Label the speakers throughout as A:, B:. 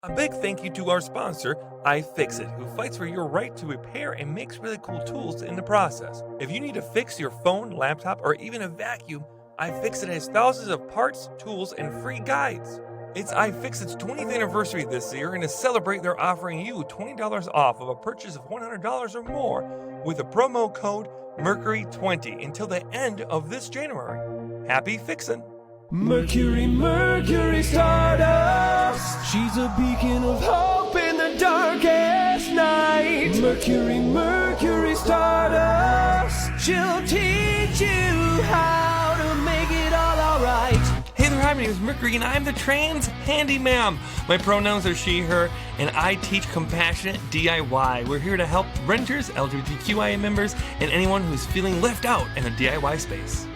A: A big thank you to our sponsor, iFixit, who fights for your right to repair and makes really cool tools in the process. If you need to fix your phone, laptop, or even a vacuum, iFixit has thousands of parts, tools, and free guides. It's iFixit's 20th anniversary this year, and to celebrate, they're offering you $20 off of a purchase of $100 or more with a promo code Mercury20 until the end of this January. Happy fixin'!
B: Mercury Stardust. She's a beacon of hope in the darkest night. Mercury Stardust. She'll teach you how to make it all alright.
A: Hey there, hi, my name is Mercury, and I'm the trans Handy Ma'am. My pronouns are she, her, and I teach compassionate DIY. We're here to help renters, LGBTQIA members, and anyone who's feeling left out in the DIY space.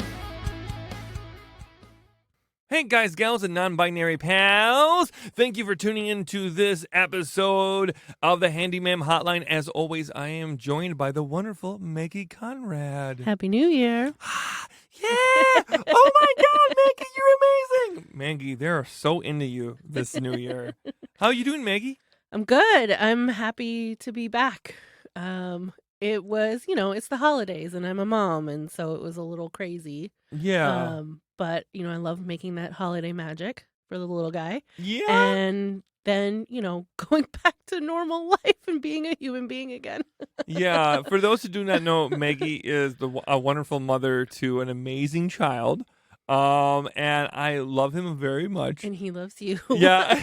A: Hey guys, gals, and non-binary pals. Thank you for tuning in to this episode of the Handy Ma'am Hotline. As always, I am joined by the wonderful Maggie Conrad.
C: Happy New Year.
A: Yeah! Oh my God, Maggie, you're amazing! Maggie, they're so into you this new year. How are you doing, Maggie?
C: I'm good. I'm happy to be back. It was, it's the holidays and I'm a mom, and so it was a little crazy.
A: Yeah.
C: But, I love making that holiday magic for the little guy.
A: Yeah.
C: And then, going back to normal life and being a human being again.
A: Yeah. For those who do not know, Maggie is a wonderful mother to an amazing child. And I love him very much.
C: And he loves you.
A: Yeah.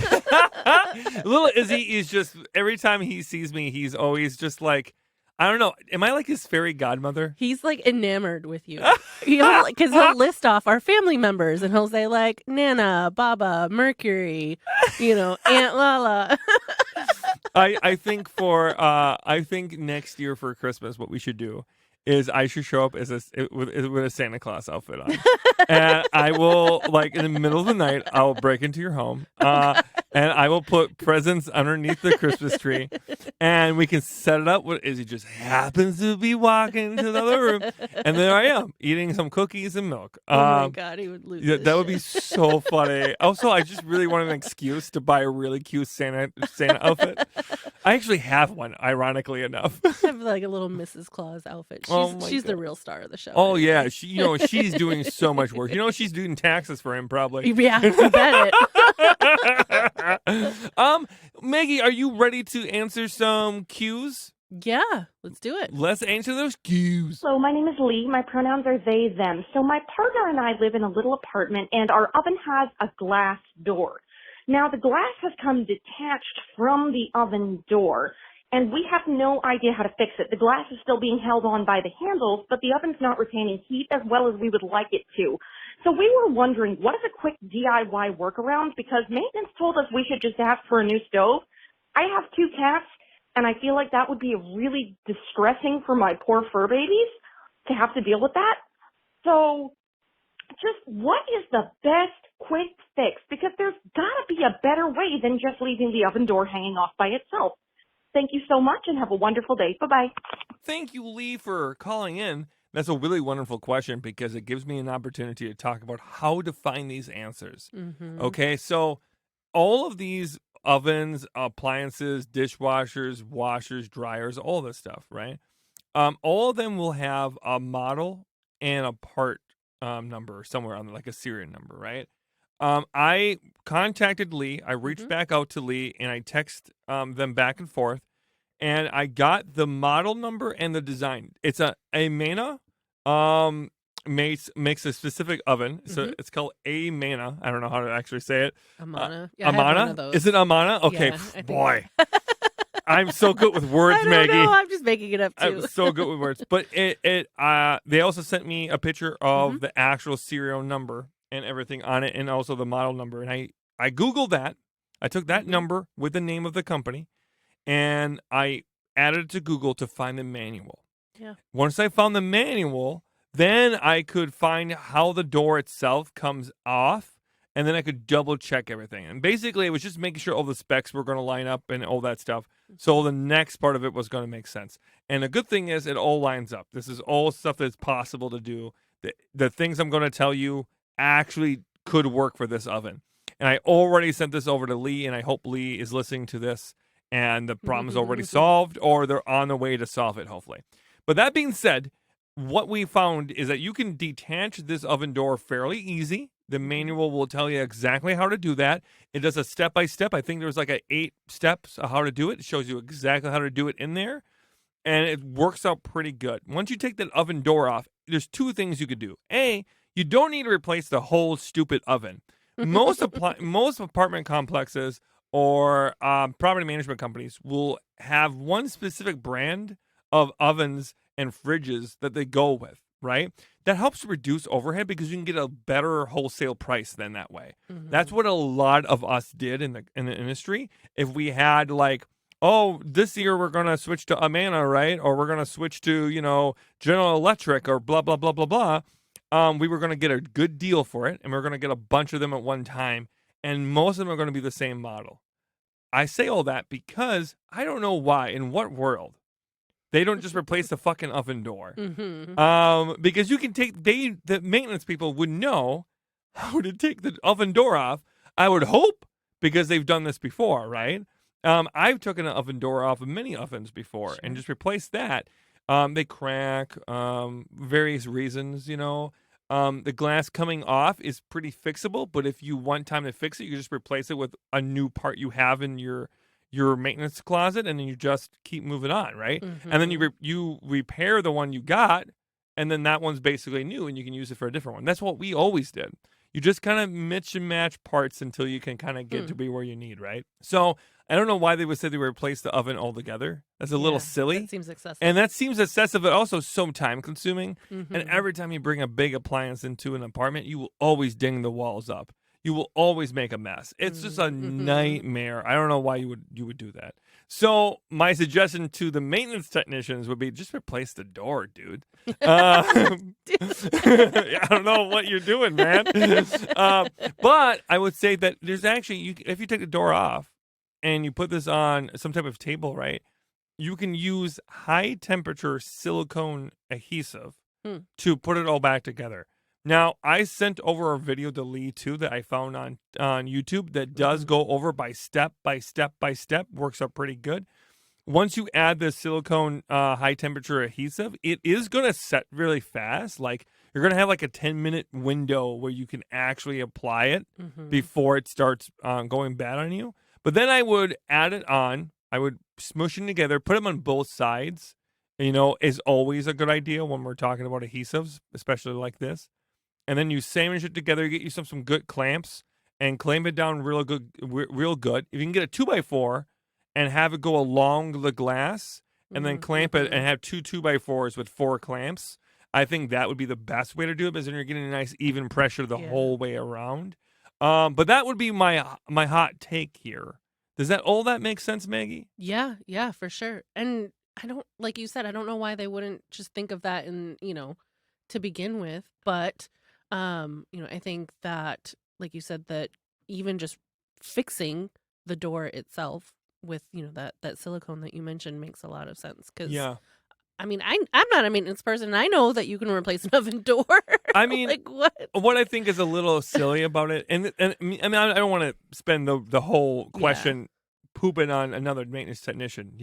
A: Little Izzy is just, every time he sees me, he's always just like, I don't know. Am I like his fairy godmother?
C: He's like enamored with you. Because he'll list off our family members and he'll say like Nana, Baba, Mercury, Aunt Lala.
A: I think next year for Christmas, what we should do is I should show up as with a Santa Claus outfit on, and I will, like, in the middle of the night, I will break into your home, and I will put presents underneath the Christmas tree, and we can set it up with Izzy just happens to be walking into the other room, and there I am eating some cookies and milk.
C: Oh my God, he would lose.
A: Yeah,
C: his
A: that would be
C: shit.
A: so funny. Also, I just really want an excuse to buy a really cute Santa outfit. I actually have one, ironically enough.
C: I have like a little Mrs. Claus outfit. She's the real star of the show.
A: Oh yeah, she's doing so much work. She's doing taxes for him probably.
C: Yeah, I bet it.
A: Maggie, are you ready to answer some cues?
C: Yeah, let's do it.
A: Let's answer those cues.
D: Hello, my name is Lee. My pronouns are they, them. So my partner and I live in a little apartment, and our oven has a glass door. Now, the glass has come detached from the oven door, and we have no idea how to fix it. The glass is still being held on by the handles, but the oven's not retaining heat as well as we would like it to. So we were wondering, what is a quick DIY workaround? Because maintenance told us we should just ask for a new stove. I have 2 cats, and I feel like that would be really distressing for my poor fur babies to have to deal with that. So just what is the best quick fix? Because there's got to be a better way than just leaving the oven door hanging off by itself. Thank you so much and have a wonderful day. Bye-bye.
A: Thank you, Lee, for calling in. That's a really wonderful question because it gives me an opportunity to talk about how to find these answers.
C: Mm-hmm.
A: Okay, so all of these ovens, appliances, dishwashers, washers, dryers, all this stuff, right? All of them will have a model and a part number somewhere on like a serial number, right? I contacted Lee. I reached back out to Lee and I text them back and forth, and I got the model number and the design. It's a Amana makes a specific oven, so it's called Amana. I don't know how to actually say it.
C: Amana. Yeah,
A: Amana?
C: I have one of those.
A: Is it Amana? Okay,
C: Yeah, I think-
A: boy. I'm so good with words,
C: I don't
A: Maggie.
C: know. I'm just making it up too.
A: I'm so good with words. But they also sent me a picture of the actual serial number and everything on it, and also the model number. And I Googled that. I took that number with the name of the company, and I added it to Google to find the manual.
C: Yeah.
A: Once I found the manual, then I could find how the door itself comes off, and then I could double check everything. And basically, it was just making sure all the specs were going to line up and all that stuff. So the next part of it was going to make sense. And the good thing is it all lines up. This is all stuff that's possible to do. The things I'm going to tell you actually could work for this oven. And I already sent this over to Lee, and I hope Lee is listening to this and the problem is already solved, or they're on the way to solve it, hopefully. But that being said, what we found is that you can detach this oven door fairly easy. The manual will tell you exactly how to do that. It does a step-by-step. I think there's like 8 steps of how to do it. It shows you exactly how to do it in there. And it works out pretty good. Once you take that oven door off, there's 2 things you could do. A, you don't need to replace the whole stupid oven. Most apartment complexes or property management companies will have one specific brand of ovens and fridges that they go with, right? That helps reduce overhead because you can get a better wholesale price than that way. That's what a lot of us did in the industry. If we had like, oh, this year we're going to switch to Amana, right? Or we're going to switch to, General Electric or blah, blah, blah, blah, blah. We were going to get a good deal for it, and we're going to get a bunch of them at one time, and most of them are going to be the same model. I say all that because I don't know why, in what world, they don't just replace the fucking oven door. Because you can the maintenance people would know how to take the oven door off. I would hope, because they've done this before, right? I've taken an oven door off of many ovens before and just replaced that. They crack, various reasons, The glass coming off is pretty fixable, but if you want time to fix it, you just replace it with a new part you have in your maintenance closet, and then you just keep moving on, right? And then you repair the one you got, and then that one's basically new, and you can use it for a different one. That's what we always did. You just kind of mix and match parts until you can kind of get to be where you need, right? So I don't know why they would say they would replace the oven altogether. That's a little silly.
C: That seems excessive.
A: And that seems excessive, but also so time-consuming. And every time you bring a big appliance into an apartment, you will always ding the walls up. You will always make a mess. It's just a nightmare. I don't know why you would do that. So my suggestion to the maintenance technicians would be just replace the door, dude. I don't know what you're doing, man. But I would say that there's actually, if you take the door off and you put this on some type of table, right, you can use high-temperature silicone adhesive to put it all back together. Now, I sent over a video to Lee, too, that I found on YouTube that does go over by step, works out pretty good. Once you add the silicone high-temperature adhesive, it is going to set really fast. Like, you're going to have like a 10-minute window where you can actually apply it before it starts going bad on you. But then I would add it on. I would smush them together, put them on both sides, is always a good idea when we're talking about adhesives, especially like this. And then you sandwich it together, you get you some good clamps, and clamp it down real good. If you can get a 2x4 and have it go along the glass, and then clamp it and have 2 2x4s with 4 clamps, I think that would be the best way to do it, because then you're getting a nice even pressure the whole way around. But that would be my hot take here. Does all that make sense, Maggie?
C: Yeah, for sure. And I don't, like you said, I don't know why they wouldn't just think of that to begin with, but I think that, like you said, that even just fixing the door itself with, that silicone that you mentioned makes a lot of sense. Cause I mean, I'm not a maintenance person. I know that you can replace an oven door.
A: I mean,
C: like what
A: I think is a little silly about it, and I mean, I don't want to spend the whole question pooping on another maintenance technician,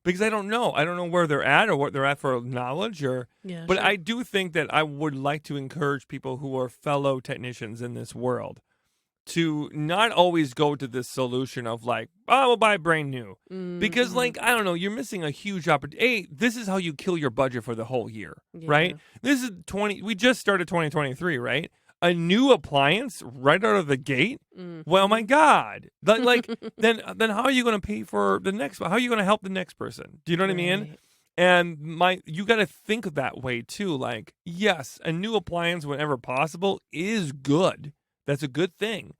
A: because I don't know. I don't know where they're at or what they're at for knowledge, but I do think that I would like to encourage people who are fellow technicians in this world to not always go to this solution of like, oh, we'll buy brand new. Because like, I don't know, you're missing a huge opportunity. This is how you kill your budget for the whole year, right? This is we just started 2023, right? A new appliance right out of the gate. Well, my God, like then how are you going to pay for the next one? How are you going to help the next person? Do you know what I mean? And you got to think that way too. Like, yes, a new appliance whenever possible is good. That's a good thing.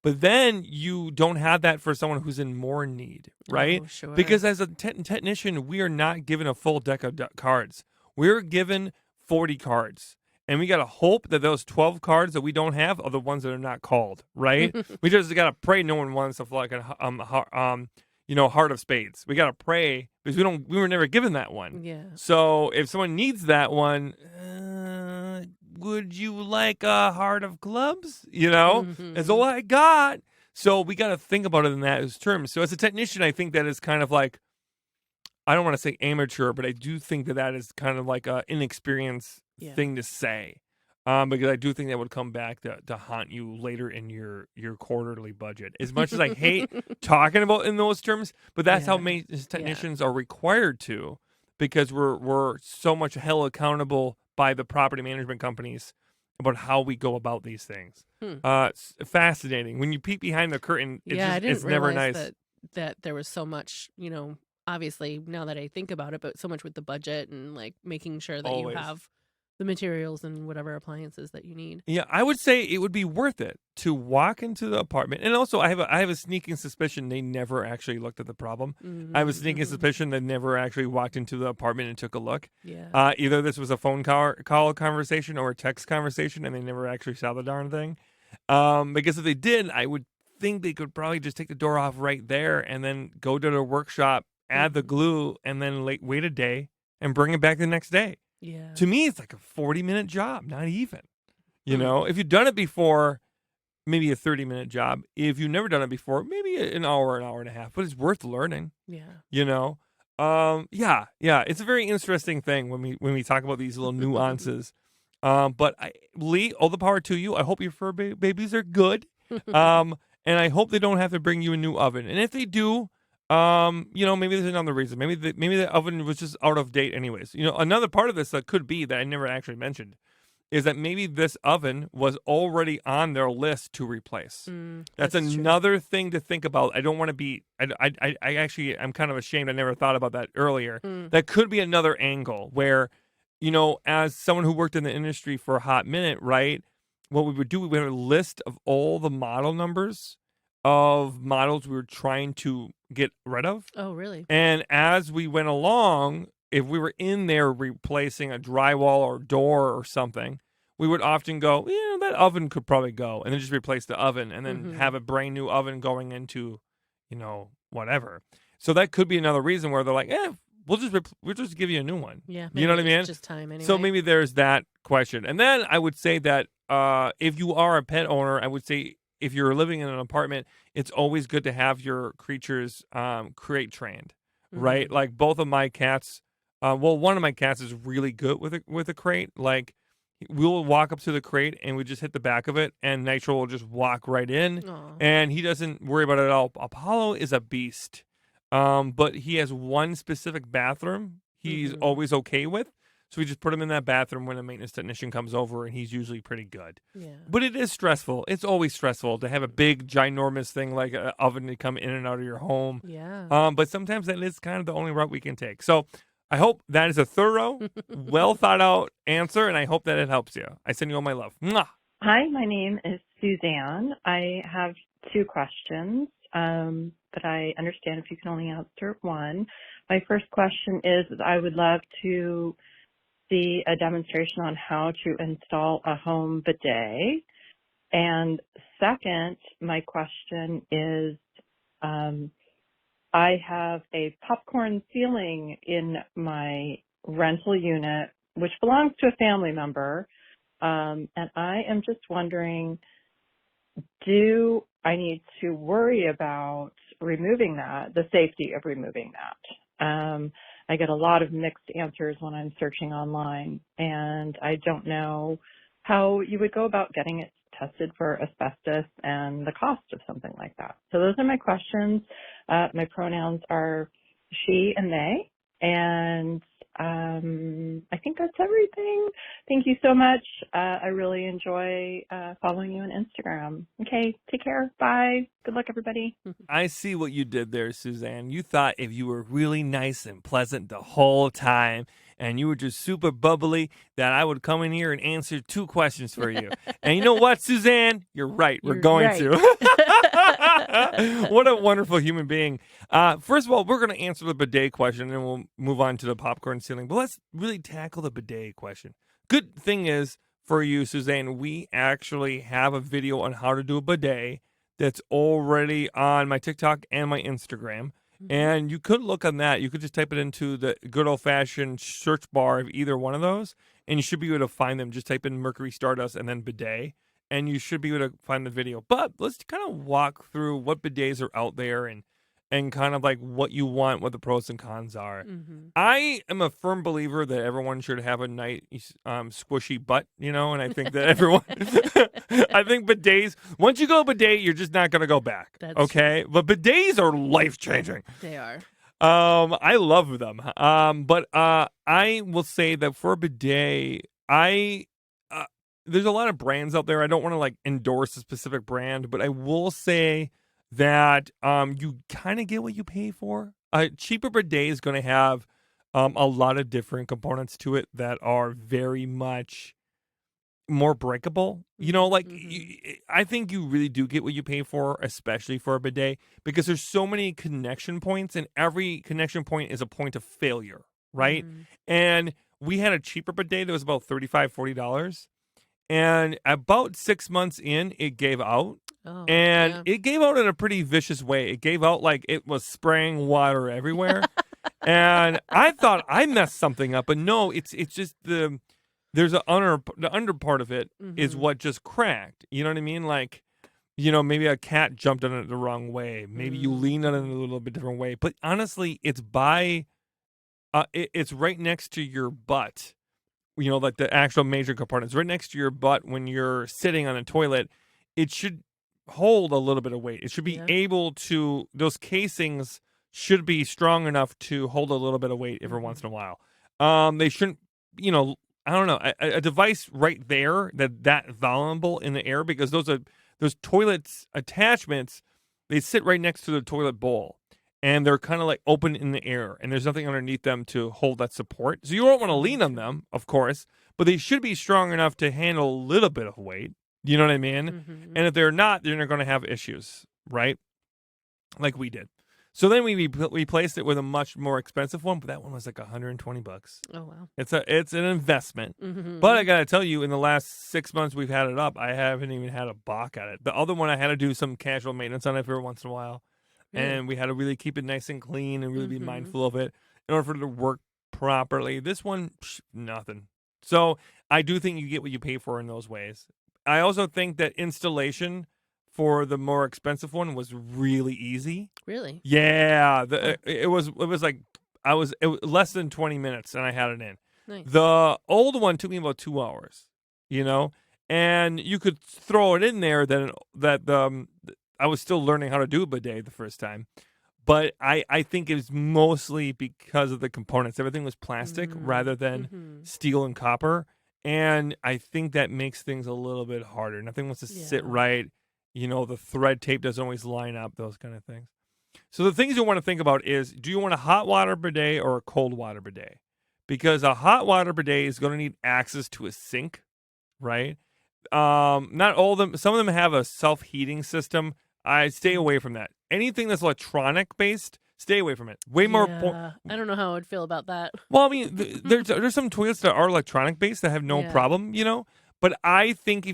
A: But then you don't have that for someone who's in more need, right?
C: Oh, sure.
A: Because as a technician, we are not given a full deck of cards. We're given 40 cards. And we got to hope that those 12 cards that we don't have are the ones that are not called, right? We just got to pray no one wants a like heart of spades. We got to pray because we were never given that one.
C: Yeah.
A: So if someone needs that one, would you like a heart of clubs? That's all
C: Mhm.
A: I got. So we got to think about it in that terms. So as a technician, I think that is kind of like, I don't want to say amateur, but I do think that is kind of like a inexperienced
C: Yeah.
A: thing to say. Because I do think that would come back to haunt you later in your quarterly budget. As much as I hate talking about in those terms, but that's how
C: Yeah.
A: maintenance technicians are required to, because we're so much held accountable by the property management companies about how we go about these things.
C: Hmm.
A: It's fascinating when you peek behind the curtain.
C: Yeah, I didn't
A: It's never
C: realize
A: nice.
C: that there was so much, obviously now that I think about it, but so much with the budget and like making sure that you
A: Always.
C: have the materials and whatever appliances that you need.
A: Yeah, I would say it would be worth it to walk into the apartment. And also, I have a sneaking suspicion they never actually looked at the problem. I have a sneaking
C: Mhm.
A: suspicion they never actually walked into the apartment and took a look.
C: Yeah.
A: Either this was a phone call conversation or a text conversation, and they never actually saw the darn thing. Because if they did, I would think they could probably just take the door off right there and then go to their workshop, add the glue, and then wait a day and bring it back the next day.
C: Yeah.
A: To me, it's like a 40-minute job, not even.
C: Hmm.
A: If you've done it before, maybe a 30-minute job. If you've never done it before, maybe an hour and a half, but it's worth learning,
C: Yeah.
A: Yeah, it's a very interesting thing when we talk about these little nuances. But Lee, all the power to you. I hope your fur babies are good. And I hope they don't have to bring you a new oven. And if they do, maybe there's another reason. Maybe the oven was just out of date anyways. Another part of this that could be that I never actually mentioned is that maybe this oven was already on their list to replace. That's
C: true.
A: another thing to think about. I don't want to be, I'm kind of ashamed. I never thought about that earlier. That could be another angle where, as someone who worked in the industry for a hot minute, right? What we would do, we would have a list of all the model numbers of models we were trying to get rid of.
C: Oh, really?
A: And as we went along, if we were in there replacing a drywall or door or something, we would often go, that oven could probably go, and then just replace the oven and then have a brand new oven going into, whatever. So that could be another reason where they're like, we'll just give you a new one.
C: Yeah.
A: You know what I
C: maybe
A: mean?
C: it's just time anyway.
A: So maybe there's that question. And then I would say that if you are a pet owner, I would say if you're living in an apartment, it's always good to have your creatures crate trained, right? Like both of my cats, one of my cats is really good with a crate. Like we'll walk up to the crate and we just hit the back of it, and Nitro will just walk right in,
C: Aw.
A: and he doesn't worry about it at all. Apollo is a beast, but he has one specific bathroom he's always okay with. So we just put him in that bathroom when a maintenance technician comes over, and he's usually pretty good.
C: Yeah.
A: But it is stressful. It's always stressful to have a big, ginormous thing like an oven to come in and out of your home.
C: Yeah.
A: But sometimes that is kind of the only route we can take. So I hope that is a thorough, well thought out answer, and I hope that it helps you. I send you all my love. Mwah!
E: Hi, my name is Suzanne. I have two questions, but I understand if you can only answer one. My first question is I would love to see a demonstration on how to install a home bidet. And second, my question is I have a popcorn ceiling in my rental unit, which belongs to a family member. And I am just wondering, do I need to worry about removing that, the safety of removing that? I get a lot of mixed answers when I'm searching online, and I don't know how you would go about getting it tested for asbestos and the cost of something like that. So those are my questions. My pronouns are she and they, and I think that's everything. Thank you so much. I really enjoy following you on Instagram. Okay, take care. Bye. Good luck, everybody.
A: I see what you did there, Suzanne. You thought if you were really nice and pleasant the whole time, and you were just super bubbly, that I would come in here and answer two questions for you. And you know what, Suzanne? You're right. We're going to. What a wonderful human being. First of all, we're going to answer the bidet question, and we'll move on to the popcorn ceiling. But let's really tackle the bidet question. Good thing is, for you, Suzanne, we actually have a video on how to do a bidet that's already on my TikTok and my Instagram. And you could look on that. You could just type it into the good old-fashioned search bar of either one of those, and you should be able to find them. Just type in Mercury Stardust and then bidet, and you should be able to find the video. But let's kind of walk through what bidets are out there and kind of like what you want, what the pros and cons are. I am a firm believer that everyone should have a nice squishy butt, and I think that everyone, I think bidets, once you go bidet, you're just not going to go back.
C: That's
A: okay? But bidets are life-changing.
C: They are.
A: I love them. But I will say that for a bidet, there's a lot of brands out there. I don't want to like endorse a specific brand, but I will say that you kind of get what you pay for. A cheaper bidet is going to have a lot of different components to it that are very much more breakable. I think you really do get what you pay for, especially for a bidet, because there's so many connection points, and every connection point is a point of failure, right? And we had a cheaper bidet that was about $35, $40. And about 6 months in, it gave out. And it gave out in a pretty vicious way. It gave out like it was spraying water everywhere. And I thought I messed something up. But no, it's just the under part of it is what just cracked. You know what I mean? Like, maybe a cat jumped on it the wrong way. Maybe you leaned on it in a little bit different way. But honestly, it's it's right next to your butt. Like the actual major compartments right next to your butt when you're sitting on a toilet. It should hold a little bit of weight. It should be able to, those casings should be strong enough to hold a little bit of weight every once in a while. They shouldn't, I don't know, a device right there that vulnerable in the air, because those toilets attachments, they sit right next to the toilet bowl. And they're kind of like open in the air, and there's nothing underneath them to hold that support. So you don't want to lean on them, of course, but they should be strong enough to handle a little bit of weight. You know what I mean? And if they're not, then they're going to have issues, right? Like we did. So then we replaced it with a much more expensive one, but that one was like $120.
C: Oh wow!
A: It's an investment. But I gotta tell you, in the last 6 months we've had it up, I haven't even had a balk at it. The other one I had to do some casual maintenance on it every once in a while. And we had to really keep it nice and clean and really be mindful of it in order for it to work properly. This one, nothing. So I do think you get what you pay for in those ways. I also think that installation for the more expensive one was really easy.
C: Really?
A: Yeah. It was like it was less than 20 minutes and I had it in.
C: Nice.
A: The old one took me about 2 hours, and you could throw it in there I was still learning how to do a bidet the first time, but I think it was mostly because of the components. Everything was plastic rather than steel and copper, and I think that makes things a little bit harder. Nothing wants to sit right. The thread tape doesn't always line up, those kind of things. So the things you want to think about is, do you want a hot water bidet or a cold water bidet? Because a hot water bidet is going to need access to a sink, right? Not all of them. Some of them have a self-heating system. I stay away from that. Anything that's electronic based, stay away from it. Way more.
C: I don't know how I would feel about that.
A: Well, I mean, there's some toilets that are electronic based that have no problem, But I think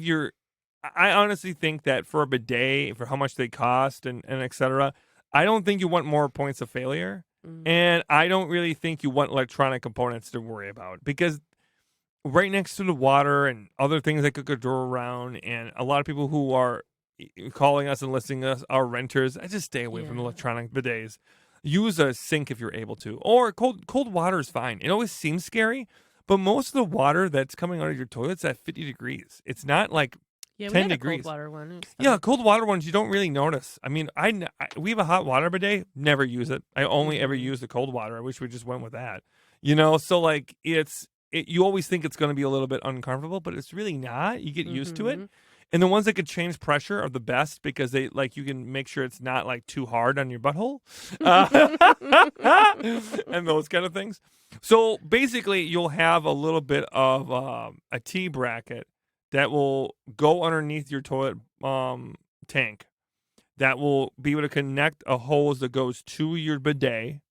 A: I honestly think that for a bidet, for how much they cost and et cetera, I don't think you want more points of failure, and I don't really think you want electronic components to worry about, because right next to the water and other things that could go around, and a lot of people who are calling us and listing us are renters. I just stay away from electronic bidets. Use a sink if you're able to, or cold water is fine. It always seems scary, but most of the water that's coming out of your toilet's at 50 degrees. It's not like 10 degrees.
C: Cold water one.
A: Yeah, cold water ones you don't really notice. I mean, we have a hot water bidet. Never use it. I only ever use the cold water. I wish we just went with that. So like you always think it's going to be a little bit uncomfortable, but it's really not. You get used to it. And the ones that could change pressure are the best, because they you can make sure it's not like too hard on your butthole and those kind of things. So basically, you'll have a little bit of a T bracket that will go underneath your toilet tank, that will be able to connect a hose that goes to your bidet,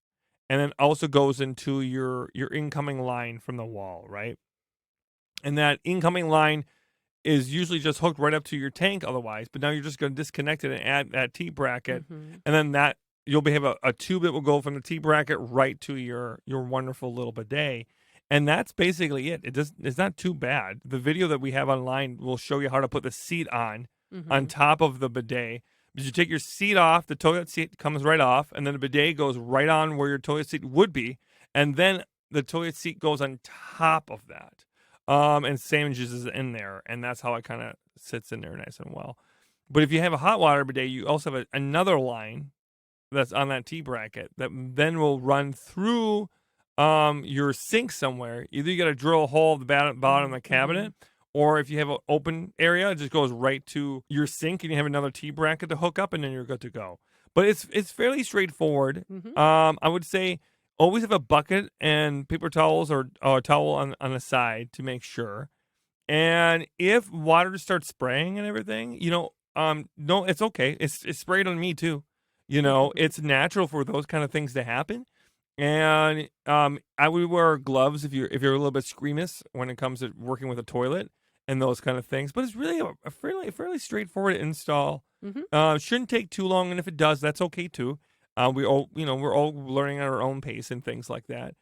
A: and then also goes into your incoming line from the wall, right? And that incoming line is usually just hooked right up to your tank otherwise, but now you're just going to disconnect it and add that T bracket, and then that you'll have a tube that will go from the T bracket right to your wonderful little bidet. And that's basically it. It's not too bad. The video that we have online will show you how to put the seat on top of the bidet. But you take your seat off, the toilet seat comes right off, and then the bidet goes right on where your toilet seat would be, and then the toilet seat goes on top of that. And sandwiches is in there, and that's how it kind of sits in there nice and well. But if you have a hot water bidet, you also have another line that's on that T bracket that then will run through your sink somewhere. Either you got to drill a hole at the bottom of the cabinet, or if you have an open area, it just goes right to your sink, and you have another T bracket to hook up, and then you're good to go. But it's fairly straightforward. I would say always have a bucket and paper towels or a towel on the side to make sure. And if water starts spraying and everything, no, it's okay. It's sprayed on me too. It's natural for those kind of things to happen. And I would wear gloves if you're a little bit squeamish when it comes to working with a toilet and those kind of things. But it's really a fairly straightforward install. Shouldn't take too long, and if it does, that's okay too. We're all learning at our own pace and things like that.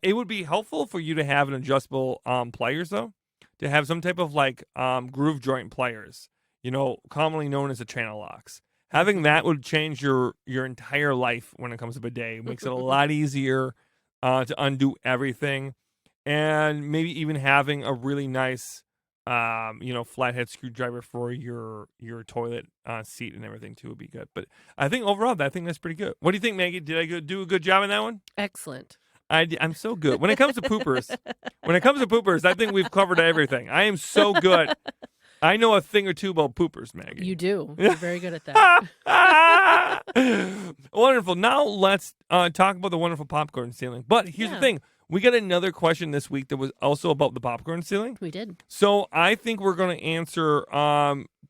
A: It would be helpful for you to have an adjustable pliers, though, to have some type of groove joint pliers, commonly known as the channel locks. Having that would change your entire life when it comes to bidet. It makes it a lot easier to undo everything, and maybe even having a really nice, flathead screwdriver for your toilet seat and everything too would be good. But I think overall, I think that's pretty good. What do you think, Maggie? Did I do a good job in that one?
C: Excellent.
A: I'm so good when it comes to poopers. I think we've covered everything. I am so good. I know a thing or two about poopers, Maggie.
C: You do. You're very good at that.
A: Wonderful. Now let's talk about the wonderful popcorn ceiling. But here's the thing. We got another question this week that was also about the popcorn ceiling.
C: We did.
A: So I think we're going to answer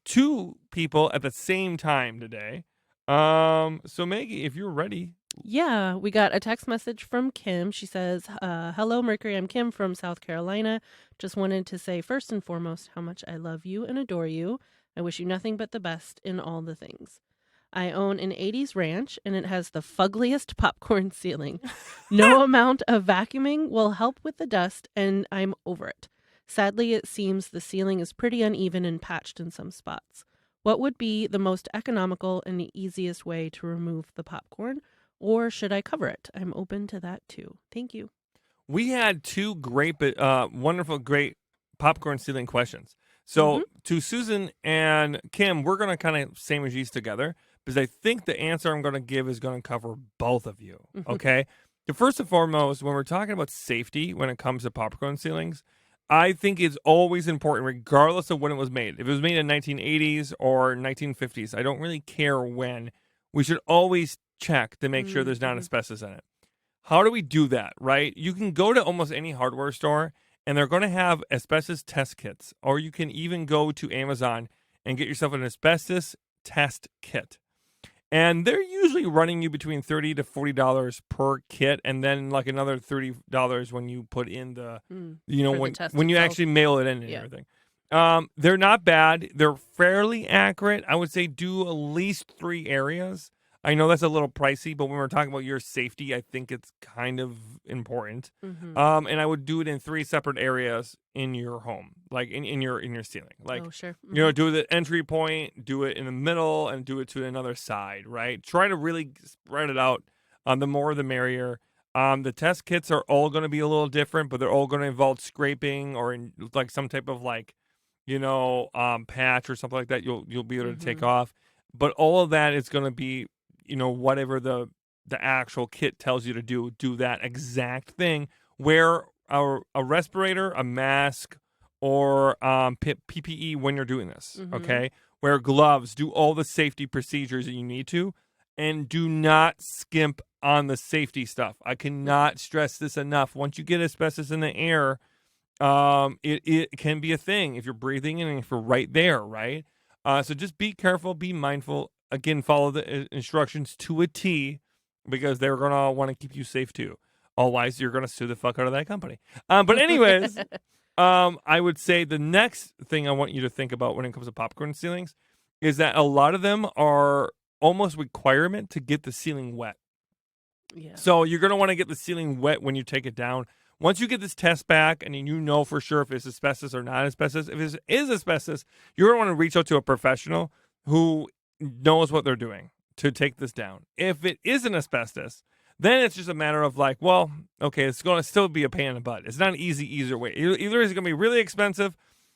A: two people at the same time today. So Maggie, if you're ready.
C: Yeah, we got a text message from Kim. She says, hello, Mercury. I'm Kim from South Carolina. Just wanted to say first and foremost how much I love you and adore you. I wish you nothing but the best in all the things. I own an 80s ranch, and it has the fuggliest popcorn ceiling. No amount of vacuuming will help with the dust, and I'm over it. Sadly, it seems the ceiling is pretty uneven and patched in some spots. What would be the most economical and the easiest way to remove the popcorn? Or should I cover it? I'm open to that too. Thank you.
A: We had two great, wonderful, great popcorn ceiling questions. So to Susan and Kim, we're going to kind of sandwich these together because I think the answer I'm going to give is going to cover both of you. Okay. So first and foremost, when we're talking about safety when it comes to popcorn ceilings, I think it's always important, regardless of when it was made. If it was made in 1980s or 1950s, I don't really care when. We should always check to make sure there's not asbestos in it. How do we do that, right? You can go to almost any hardware store, and they're going to have asbestos test kits, or you can even go to Amazon and get yourself an asbestos test kit. And they're usually running you between $30 to $40 per kit, and then like another $30 when you put in the, when you actually mail it in and everything. They're not bad. They're fairly accurate. I would say do at least 3 areas. I know that's a little pricey, but when we're talking about your safety, I think it's kind of important. And I would do it in 3 separate areas in your home, like in your ceiling. Like, do the entry point, do it in the middle, and do it to another side, right? Try to really spread it out. The more, the merrier. The test kits are all going to be a little different, but they're all going to involve scraping or like some type of patch or something like that. You'll be able to take off. But all of that is going to be, whatever the actual kit tells you to do that exact thing. Wear a respirator, a mask, or PPE when you're doing this, okay? Wear gloves, do all the safety procedures that you need to, and do not skimp on the safety stuff. I cannot stress this enough. Once you get asbestos in the air, it can be a thing if you're breathing in and if you're right there, right? So just be careful, be mindful. Again, follow the instructions to a T because they're going to want to keep you safe too. Otherwise, you're going to sue the fuck out of that company. But anyways, I would say the next thing I want you to think about when it comes to popcorn ceilings is that a lot of them are almost requirement to get the ceiling wet.
C: Yeah.
A: So you're going to want to get the ceiling wet when you take it down. Once you get this test back and you know for sure if it's asbestos or not asbestos, if it is asbestos, you're going to want to reach out to a professional who knows what they're doing to take this down. If it isn't asbestos, then it's just a matter of like, well, okay, it's going to still be a pain in the butt. It's not an either way. Either it's going to be really expensive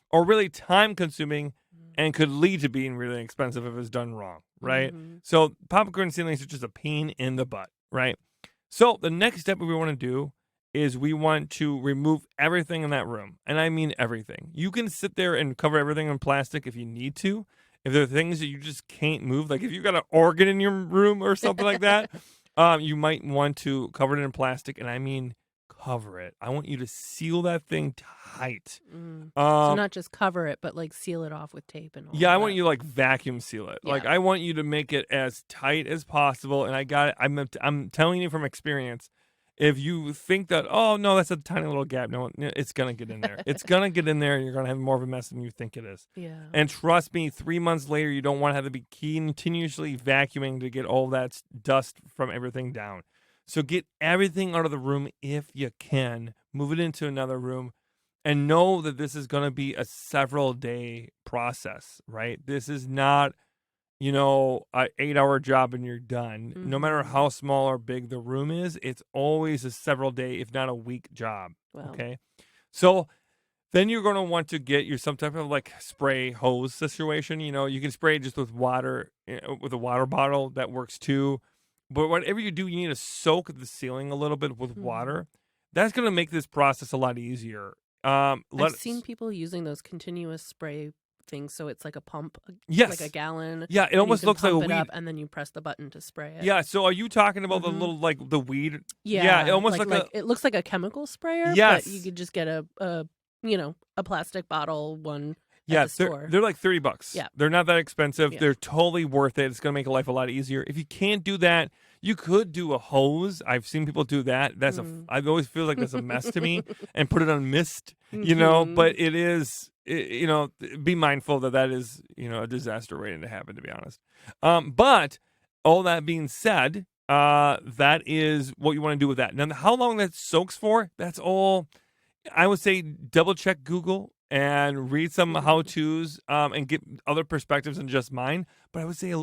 A: or really time consuming and could lead to being really expensive if it's done wrong, right?
C: Mhm.
A: So popcorn ceilings are just a pain in the butt, right? So the next step we want to do is we want to remove everything in that room. And I mean everything. You can sit there and cover everything in plastic if you need to. If there are things that you just can't move, like if you got an organ in your room or something like that, you might want to cover it in plastic. And I mean cover it. I want you to seal that thing tight.
C: So not just cover it, but like seal it off with tape and all.
A: Yeah,
C: of
A: I want
C: that.
A: you to like vacuum seal it.
C: Yeah.
A: Like I want you to make it as tight as possible. And I got it. I'm telling you from experience. If you think that, oh no, that's a tiny little gap, no, it's gonna get in there. It's gonna get in there, and you're gonna have more of a mess than you think it is.
C: Yeah.
A: And trust me, 3 months later, you don't want to have to be continuously vacuuming to get all that dust from everything down. So get everything out of the room if you can. Move it into another room, and know that this is gonna be a several day process. Right? This is not, an 8-hour job and you're done. No matter
C: Mhm.
A: how small or big the room is, it's always a several day, if not a week job.
C: Wow.
A: Okay. So then you're going to want to get you some type of like spray hose situation. You can spray just with water, with a water bottle. That works too. But whatever you do, you need to soak the ceiling a little bit with water. That's going to make this process a lot easier.
C: I've seen people using those continuous spray things, so it's like a pump,
A: Yes.
C: like a gallon.
A: Yeah, it
C: and
A: almost
C: you can
A: looks like a
C: pump it
A: weed.
C: up, and then you press the button to spray it.
A: Yeah, so are you talking about the
C: Mhm.
A: little, like, the weed?
C: Yeah,
A: it almost like
C: it looks like a chemical sprayer.
A: Yes.
C: But you could just get a plastic bottle one
A: Yeah,
C: at the store.
A: they're like $30.
C: Yeah.
A: They're not that expensive.
C: Yeah.
A: They're totally worth it. It's going to make life a lot easier. If you can't do that, you could do a hose. I've seen people do that. I always feel like that's a mess to me, and put it on mist,
C: Mhm.
A: but it is, be mindful that is, a disaster waiting to happen, to be honest. But all that being said, that is what you want to do with that. Now, how long that soaks for, that's all. I would say double check Google and read some how-tos and get other perspectives than just mine. But I would say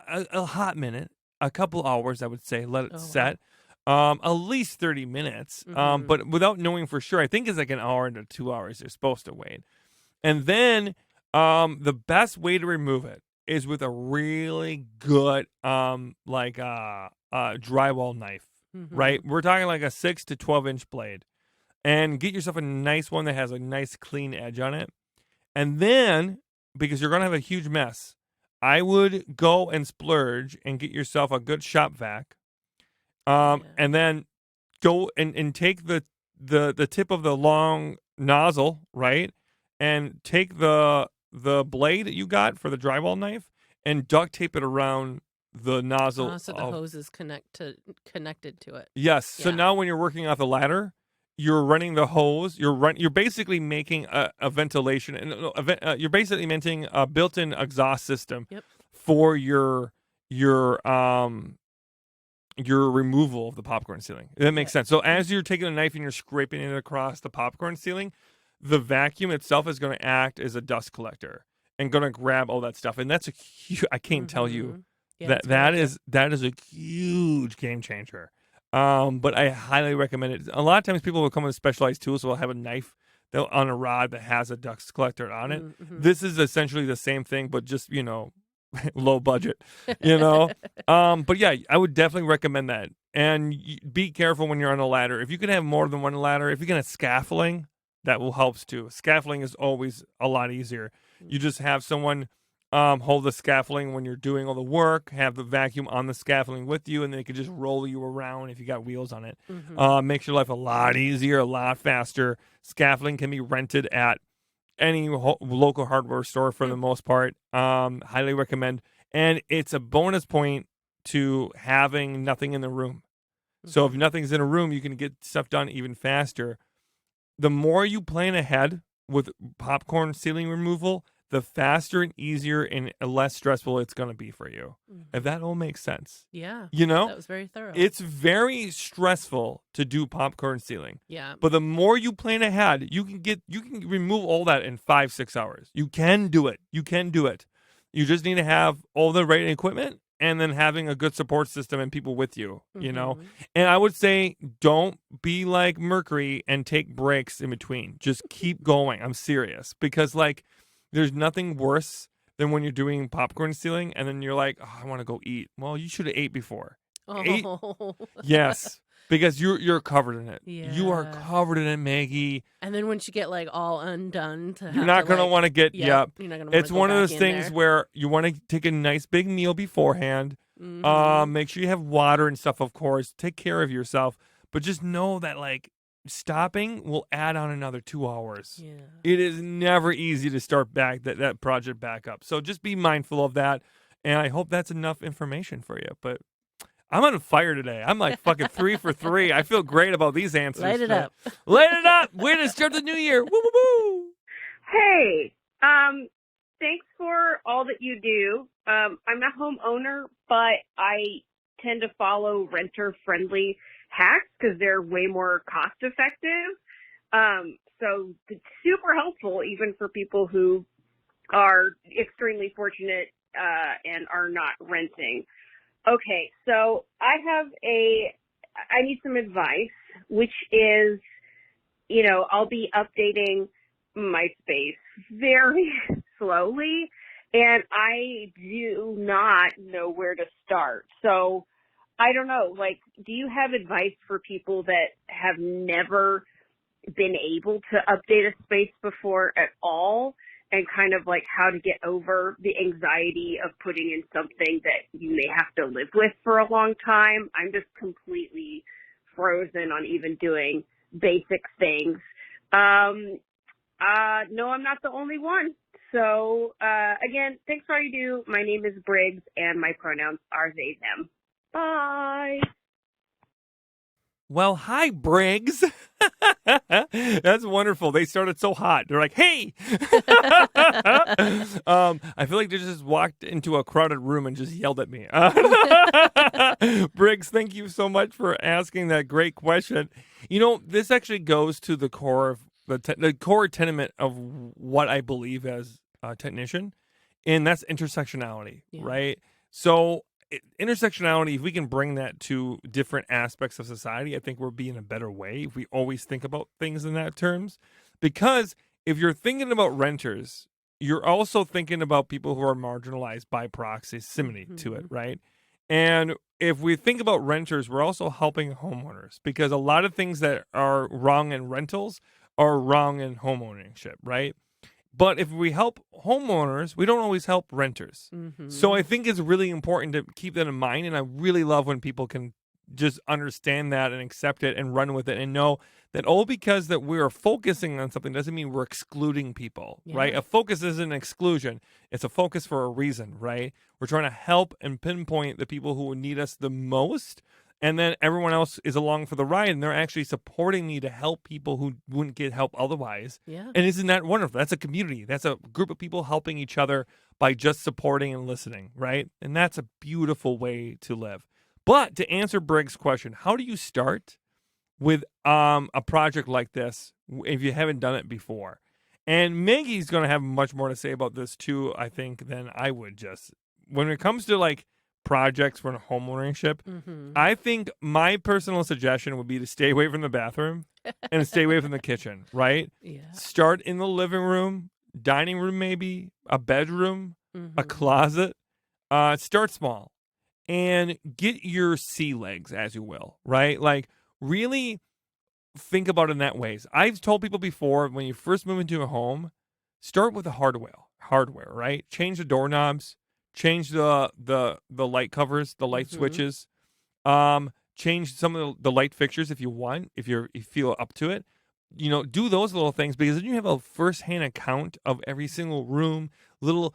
A: a hot minute, a couple hours, I would say, let it
C: Oh, wow.
A: set. At least 30 minutes. But without knowing for sure, I think it's like an hour to 2 hours they're supposed to wait. And then the best way to remove it is with a really good drywall knife, right? We're talking like a 6 to 12-inch blade. And get yourself a nice one that has a nice clean edge on it. And then, because you're going to have a huge mess, I would go and splurge and get yourself a good shop vac. And then go and take the tip of the long nozzle, right? And take the blade that you got for the drywall knife and duct tape it around the nozzle.
C: So the hose is connected to it.
A: Yes. So
C: Yeah.
A: now when you're working off the ladder, you're running the hose. You're basically making a ventilation, and you're basically making a built-in exhaust system for your removal of the popcorn ceiling. That makes sense. So as you're taking a knife and you're scraping it across the popcorn ceiling, the vacuum itself is going to act as a dust collector and going to grab all that stuff. And that's I can't tell you that is a huge game changer. But I highly recommend it. A lot of times people will come with specialized tools. So they'll have a knife on a rod that has a dust collector on it. This is essentially the same thing, but just, low budget, but yeah, I would definitely recommend that. And be careful when you're on a ladder. If you can have more than one ladder, if you can have scaffolding, that will help too. Scaffolding is always a lot easier. You just have someone hold the scaffolding when you're doing all the work, have the vacuum on the scaffolding with you, and they can just roll you around if you got wheels on it. Makes your life a lot easier, a lot faster. Scaffolding can be rented at any local hardware store for the most part. Highly recommend. And it's a bonus point to having nothing in the room. So if nothing's in a room, you can get stuff done even faster. The more you plan ahead with popcorn ceiling removal, the faster and easier and less stressful it's going to be for you. If that all makes sense.
C: Yeah.
A: You know?
C: That was very thorough.
A: It's very stressful to do popcorn sealing.
C: Yeah.
A: But the more you plan ahead, you can remove all that in 5-6 hours. You can do it. You can do it. You just need to have all the right equipment and then having a good support system and people with you, you know? And I would say don't be like Mercury and take breaks in between. Just keep going. I'm serious. Because, like, there's nothing worse than when you're doing popcorn stealing and then you're like, oh, I want to go eat. Well, you should have ate before.
C: Oh.
A: Yes. Because you're covered in it.
C: Yeah.
A: You are covered in it, Maggie.
C: And then once you get like all undone,
A: You're not going to want to get,
C: you're not gonna wanna
A: It's
C: go
A: one of
C: back
A: those
C: in
A: things
C: there.
A: where you want to take a nice big meal beforehand. Make sure you have water and stuff, of course. Take care of yourself. But just know that, like, stopping will add on another 2 hours.
C: Yeah.
A: It is never easy to start back that project back up. So just be mindful of that. And I hope that's enough information for you. But I'm on fire today. I'm like fucking 3 for 3. I feel great about these answers.
C: Light it up.
A: Light it up. Way to start the new year. Woo, woo, woo.
F: Hey, thanks for all that you do. I'm a homeowner, but I tend to follow renter-friendly hacks because they're way more cost-effective. So it's super helpful even for people who are extremely fortunate and are not renting. Okay, so I need some advice, which is, I'll be updating my space very slowly, and I do not know where to start. So I don't know, like, do you have advice for people that have never been able to update a space before at all? And kind of like how to get over the anxiety of putting in something that you may have to live with for a long time. I'm just completely frozen on even doing basic things. No, I'm not the only one. So, again, thanks for all you do. My name is Briggs, and my pronouns are they, them. Bye.
A: Well, hi, Briggs. That's wonderful. They started so hot. They're like, hey. I feel like they just walked into a crowded room and just yelled at me. Briggs, thank you so much for asking that great question. This actually goes to the core of the core tenet of what I believe as a technician, and that's intersectionality, right? So intersectionality, if we can bring that to different aspects of society, I think we'll be in a better way if we always think about things in that terms. Because if you're thinking about renters, you're also thinking about people who are marginalized by proximity to it, right? And if we think about renters, we're also helping homeowners, because a lot of things that are wrong in rentals are wrong in homeownership, right? But if we help homeowners, we don't always help renters. So I think it's really important to keep that in mind. And I really love when people can just understand that and accept it and run with it and know that all because that we're focusing on something doesn't mean we're excluding people, right? A focus isn't exclusion. It's a focus for a reason, right? We're trying to help and pinpoint the people who need us the most. And then everyone else is along for the ride, and they're actually supporting me to help people who wouldn't get help otherwise.
C: Yeah.
A: And isn't that wonderful? That's a community. That's a group of people helping each other by just supporting and listening, right? And that's a beautiful way to live. But to answer Briggs' question, how do you start with a project like this if you haven't done it before? And Maggie's going to have much more to say about this too, I think, than I would just. When it comes to like projects for homeownership, I think my personal suggestion would be to stay away from the bathroom and stay away from the kitchen, right?
C: Yeah.
A: Start in the living room, dining room maybe, a bedroom, a closet. Start small and get your sea legs, as you will, right? Like, really think about it in that ways. I've told people before, when you first move into a home, start with the hardware, right? Change the doorknobs. Change the light covers, the light switches. Change some of the light fixtures if you want, if you feel up to it. Do those little things, because then you have a first-hand account of every single room, little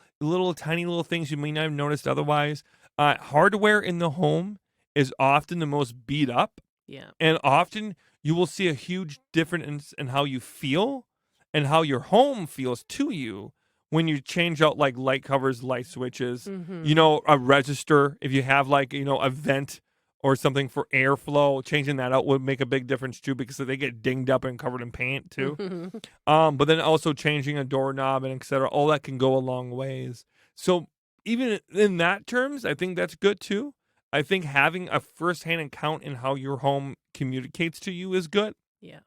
A: tiny little things you may not have noticed otherwise. Hardware in the home is often the most beat up.
C: Yeah.
A: And often you will see a huge difference in how you feel and how your home feels to you when you change out like light covers, light switches,
C: Mm-hmm.
A: a register, if you have like, a vent or something for airflow, changing that out would make a big difference too, because they get dinged up and covered in paint too.
C: Mm-hmm.
A: But then also changing a doorknob and etc. All that can go a long ways. So even in that terms, I think that's good too. I think having a firsthand account in how your home communicates to you is good.
C: Yeah.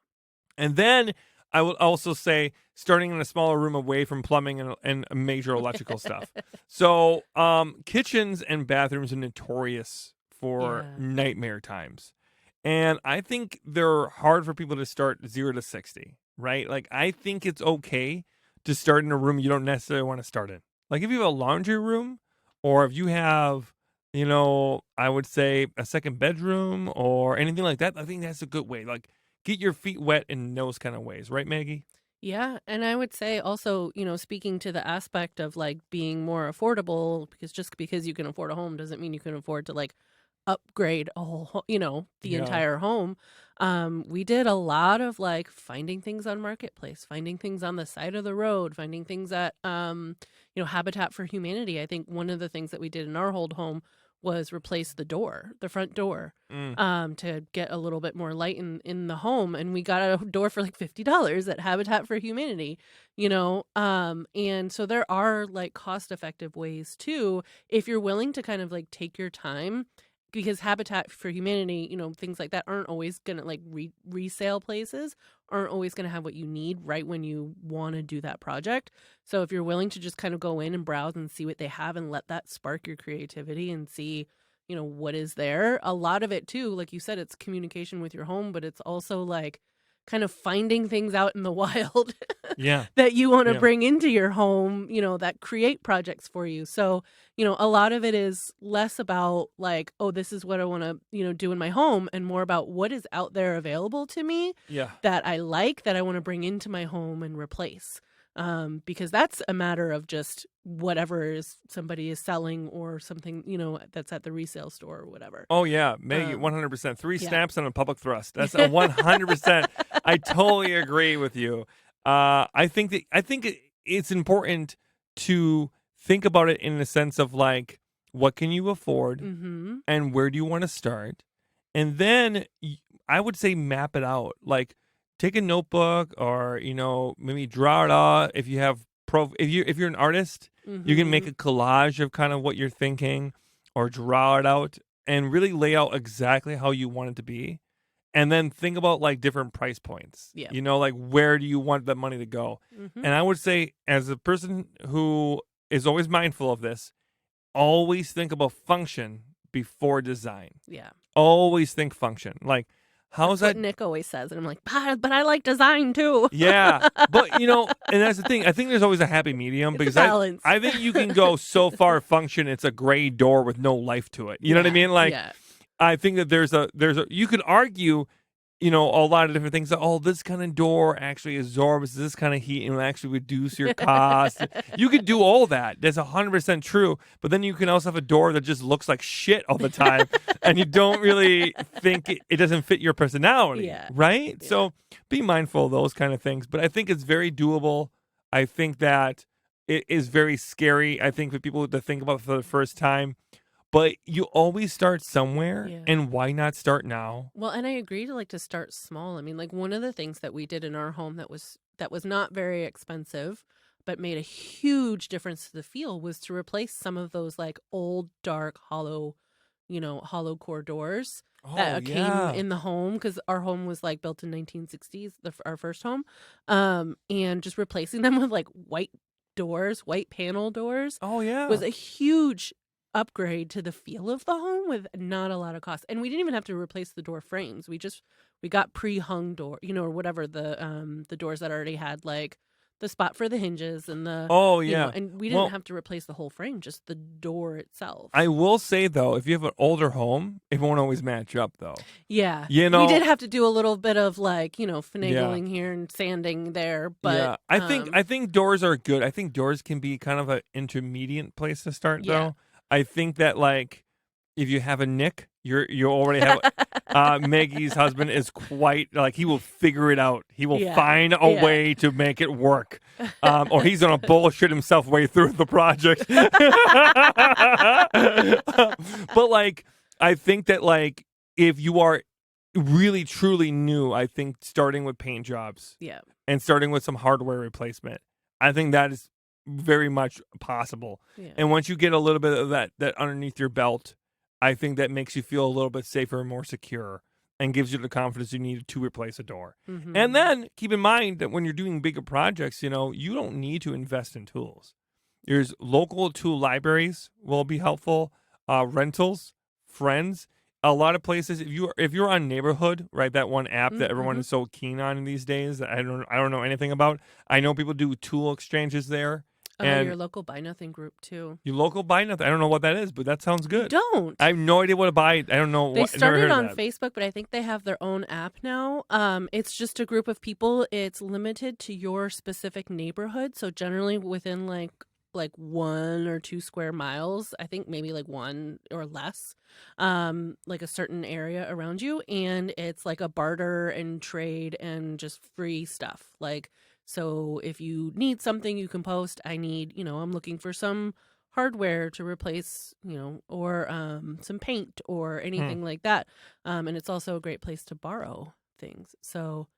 A: And then I would also say starting in a smaller room away from plumbing and major electrical stuff. So kitchens and bathrooms are notorious for
C: Yeah.
A: nightmare times. And I think they're hard for people to start 0 to 60, right? Like, I think it's okay to start in a room you don't necessarily want to start in. Like, if you have a laundry room, or if you have, I would say a second bedroom or anything like that, I think that's a good way. Like, get your feet wet in those kind of ways, right, Maggie?
C: Yeah, and I would say also, speaking to the aspect of like being more affordable, because just because you can afford a home doesn't mean you can afford to like upgrade a whole, the
A: Yeah.
C: entire home. We did a lot of like finding things on Marketplace, finding things on the side of the road, finding things at, Habitat for Humanity. I think one of the things that we did in our old home was replace the front door, to get a little bit more light in the home. And we got a door for like $50 at Habitat for Humanity, and so there are like cost effective ways too, if you're willing to kind of like take your time, because Habitat for Humanity, things like that aren't always gonna like resale places aren't always gonna have what you need right when you want to do that project. So if you're willing to just kind of go in and browse and see what they have and let that spark your creativity and see, what is there. A lot of it too, like you said, it's communication with your home, but it's also like kind of finding things out in the wild
A: Yeah.
C: that you want to
A: Yeah.
C: bring into your home, that create projects for you. So, a lot of it is less about like, oh, this is what I want to, do in my home, and more about what is out there available to me
A: Yeah.
C: that I like, that I want to bring into my home and replace. Because that's a matter of just whatever somebody is selling or something, that's at the resale store or whatever.
A: Oh, yeah. Maggie,
C: Um,
A: 100%. Three
C: yeah.
A: snaps and a public thrust. That's a 100%. I totally agree with you. I think it's important to think about it in the sense of like, what can you afford
C: Mm-hmm.
A: and where do you want to start? And then I would say map it out. Like, take a notebook or, maybe draw it out. If you have if you're an artist, you can make a collage of kind of what you're thinking or draw it out and really lay out exactly how you want it to be. And then think about like different price points.
C: Yeah.
A: Like, where do you want that money to go?
C: Mm-hmm.
A: And I would say, as a person who is always mindful of this, always think about function before design.
C: Yeah.
A: Always think function. Like, how's
C: That's
A: that?
C: what Nick always says, and I'm like, but I like design too.
A: Yeah, but and that's the thing. I think there's always a happy medium,
C: It's a
A: because
C: balance.
A: I think you can go so far function. It's a gray door with no life to it. You know what I mean? Like,
C: yeah.
A: I think that there's a you could argue, a lot of different things. That, oh, this kind of door actually absorbs this kind of heat and will actually reduce your cost. You could do all that. That's 100% true. But then you can also have a door that just looks like shit all the time, and you don't really think it doesn't fit your personality.
C: Yeah.
A: Right?
C: Yeah.
A: So be mindful of those kind of things. But I think it's very doable. I think that it is very scary, I think, for people to think about for the first time. But you always start somewhere,
C: Yeah.
A: and why not start now?
C: Well, and I agree to start small. I mean, like one of the things that we did in our home that was not very expensive, but made a huge difference to the feel, was to replace some of those like old, dark, hollow core doors that came in the home, because our home was like built in 1960s, our first home, and just replacing them with like white panel doors
A: Oh, yeah.
C: was a huge upgrade to the feel of the home with not a lot of cost. And we didn't even have to replace the door frames. We got pre-hung door, or whatever, the doors that already had like the spot for the hinges and the
A: Oh, yeah.
C: and we didn't have to replace the whole frame, just the door itself.
A: I will say, though, if you have an older home, it won't always match up, though.
C: Yeah.
A: We
C: did have to do a little bit of like, finagling here and sanding there, but
A: yeah, I think doors are good. I think doors can be kind of an intermediate place to start, though. I think that, like, if you have a nick, you already have. Maggie's husband is quite like he will figure it out. He will find a way to make it work, or he's gonna bullshit himself way through the project. But like, I think that like if you are really truly new, I think starting with paint jobs, and starting with some hardware replacement, I think that is very much possible. And once you get a little bit of that underneath your belt, I think that makes you feel a little bit safer and more secure and gives you the confidence you need to replace a door. And then keep in mind that when you're doing bigger projects, you know, you don't need to invest in tools. There's local tool libraries will be helpful, rentals, friends. A lot of places, if you're on Neighborhood, right, that one app that everyone is so keen on these days, that I don't know anything about. I know people do tool exchanges there. And
C: your local Buy Nothing group too.
A: Your local Buy Nothing. I don't know what that is, but that sounds good.
C: You don't.
A: I have no idea what to buy. I don't know.
C: They started on Facebook, but I think they have their own app now. It's just a group of people. It's limited to your specific neighborhood, so generally within like 1 or 2 square miles. I think maybe like 1 or less. Like a certain area around you, and it's like a barter and trade and just free stuff. Like. So if you need something, you can post, I need, I'm looking for some hardware to replace, or some paint or anything like that. And it's also a great place to borrow things. So,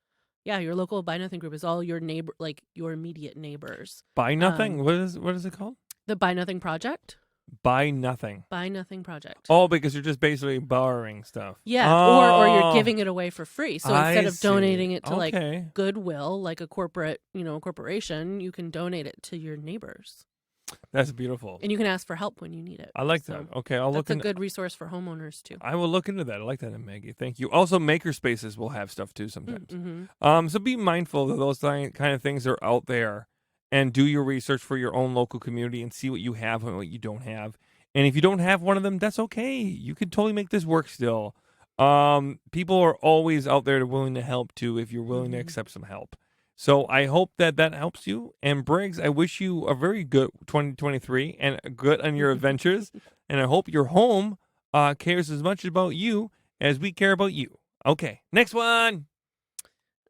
C: yeah, your local Buy Nothing group is all your neighbor, like your immediate neighbors.
A: Buy Nothing? What is it called?
C: The Buy Nothing Project.
A: Buy Nothing.
C: Buy Nothing Project.
A: Oh, because you're just basically borrowing stuff.
C: Yeah, or you're giving it away for free. So instead of donating it to like Goodwill, like a corporate, corporation, you can donate it to your neighbors.
A: That's beautiful.
C: And you can ask for help when you need it.
A: I like that. Okay, I'll look into
C: That's a good resource for homeowners too.
A: I will look into that. I like that, Maggie. Thank you. Also, maker spaces will have stuff too sometimes. So be mindful that those kind of things are out there. And do your research for your own local community and see what you have and what you don't have. And if you don't have one of them, that's okay. You can totally make this work still. People are always out there willing to help too if you're willing to accept some help. So I hope that helps you. And Briggs, I wish you a very good 2023 and good on your adventures. And I hope your home cares as much about you as we care about you. Okay, next one.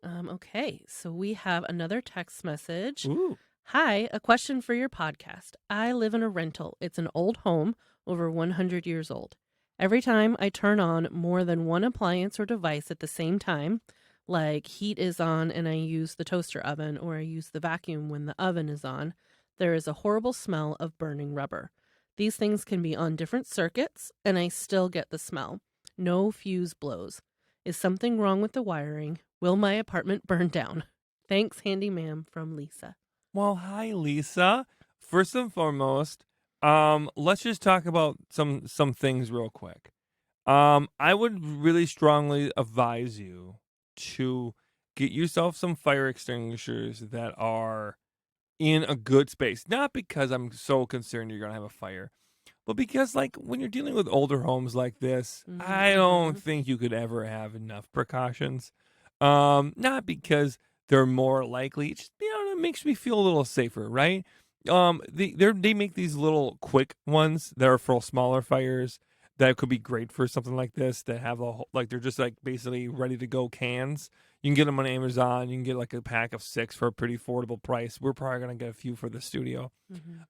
C: Okay, so we have another text message.
A: Ooh.
C: Hi, a question for your podcast. I live in a rental. It's an old home, over 100 years old. Every time I turn on more than one appliance or device at the same time, like heat is on and I use the toaster oven, or I use the vacuum when the oven is on, there is a horrible smell of burning rubber. These things can be on different circuits, and I still get the smell. No fuse blows. Is something wrong with the wiring? Will my apartment burn down? Thanks, Handy Ma'am, from Lisa.
A: Well, hi, Lisa. First and foremost, let's just talk about some things real quick. I would really strongly advise you to get yourself some fire extinguishers that are in a good space. Not because I'm so concerned you're going to have a fire, but because, like, when you're dealing with older homes like this, I don't think you could ever have enough precautions. Not because they're more likely. It's just, it makes me feel a little safer, right? They make these little quick ones that are for smaller fires that could be great for something like this, that have they're just like basically ready to go cans. You can get them on Amazon. You can get like a pack of 6 for a pretty affordable price. We're probably going to get a few for the studio.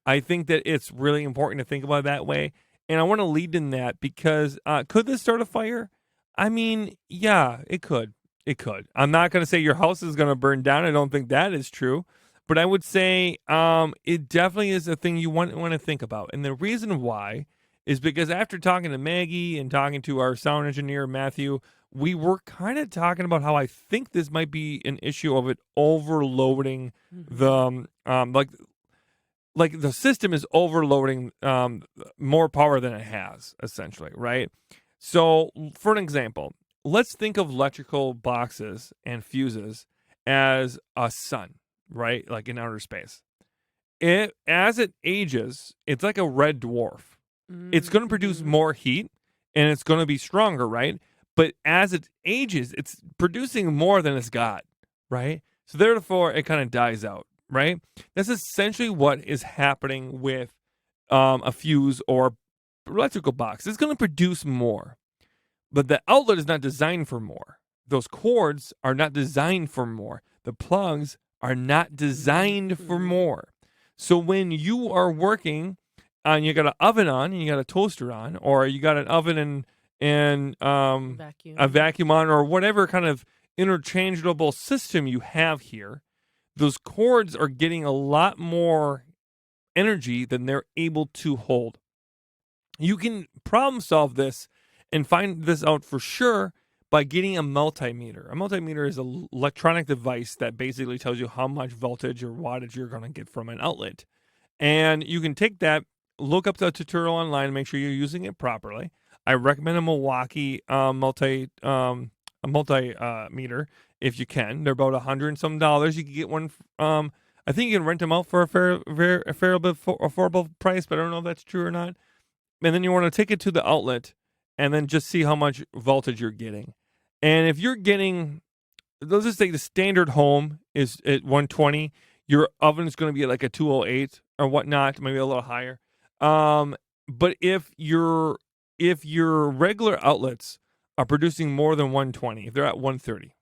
A: I think that it's really important to think about it that way. And I want to lead in that because could this start a fire? I mean, yeah, it could. It could. I'm not going to say your house is going to burn down. I don't think that is true. But I would say it definitely is a thing you want to think about. And the reason why is because after talking to Maggie and talking to our sound engineer, Matthew, we were kind of talking about how I think this might be an issue of it overloading the like the system is overloading more power than it has, essentially, right? So, for an example, let's think of electrical boxes and fuses as a sun, right? Like in outer space. As it ages, it's like a red dwarf. It's going to produce more heat, and it's going to be stronger, right? But as it ages, it's producing more than it's got, right? So therefore, it kind of dies out, right? That's essentially what is happening with a fuse or electrical box. It's going to produce more, but the outlet is not designed for more. Those cords are not designed for more. The plugs are not designed for more. So when you are working and you got an oven on and you got a toaster on, or you got an oven and
C: Vacuum.
A: a vacuum on, or whatever kind of interchangeable system you have here, those cords are getting a lot more energy than they're able to hold. You can problem solve this and find this out for sure by getting a multimeter. A multimeter is an electronic device that basically tells you how much voltage or wattage you're going to get from an outlet. And you can take that, look up the tutorial online, and make sure you're using it properly. I recommend a Milwaukee multimeter if you can. They're about $100 and some. You can get one. I think you can rent them out for a fair bit affordable price, but I don't know if that's true or not. And then you want to take it to the outlet and then just see how much voltage you're getting. And if you're getting, let's just say the standard home is at 120, your oven is going to be like a 208 or whatnot, maybe a little higher. But if your regular outlets are producing more than 120, if they're at 130,